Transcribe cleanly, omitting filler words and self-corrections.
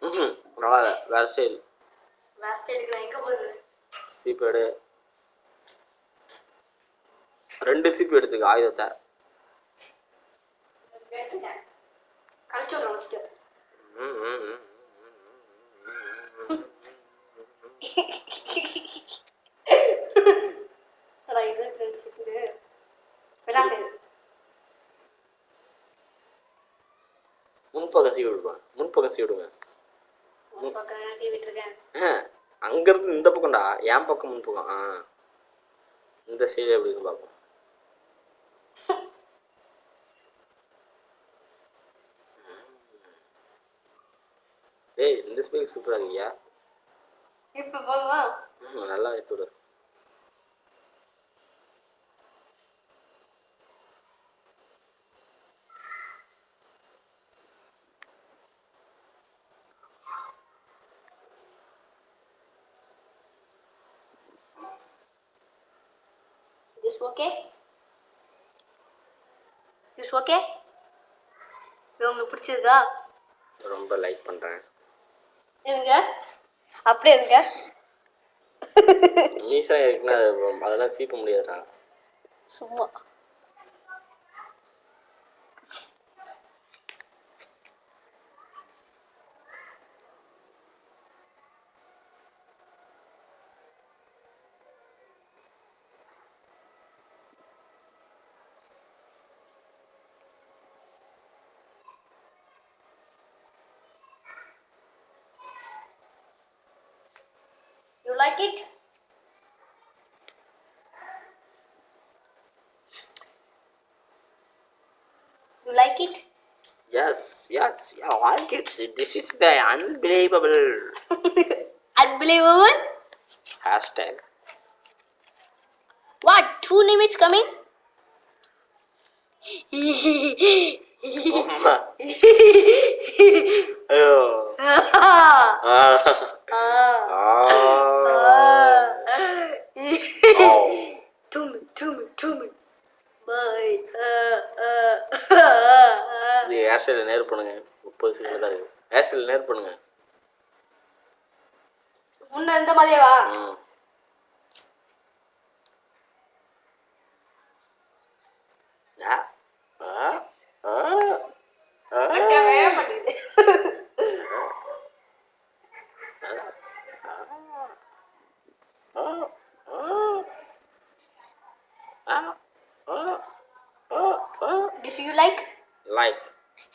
நல்லா இல்லை, வேற ஸ்டைல். வேற ஸ்டைலுக்கு எங்க போகுது? சீப்பு எடு. 2 சீப்பு எடுத்துக்க ஆயுதத்தை. எடுத்துட்டேன். கழிச்சு விடுறேன் ஃபர்ஸ்ட். அடா இது 2 சீப்பு. என்ன செய்யுது? முன்பக்கம் சீவி விடுங்க. முன்பக்கம் சீவி விடுங்க. முன்பக்கம் சீவிட்டு இருக்கேன். அங்க இருந்து இந்த பக்கம்டா, என் பக்கம் முன்பக்கம். இந்த சைடு எப்படின்னு பார்ப்போம். ஏய், இந்த ஸ்பீக்கர் சூப்பரா இருக்கியா? இப்ப போதுமா? நல்லா எடுத்து விடு. This okay? This okay? இது உங்களுக்கு பிடிச்சிருக்கா? ரொம்ப லைக் பண்றேன். இருங்க, அப்படியே இருங்க. மீசா இருக்குன்னா அதெல்லாம் சீப்ப முடியாதுடா. சும்மா You like it? You like it? Yes, I like it. This is the unbelievable. Unbelievable? Hashtag. What? 2 names coming? ஐயோ. ஹேர்ஸ்டைல நேர் பண்ணுங்க. 30 செகண்ட் தான் இருக்கு. ஹேர்ஸ்டைல நேர் பண்ணுங்க. முன்ன இந்த மாதிரியேவா?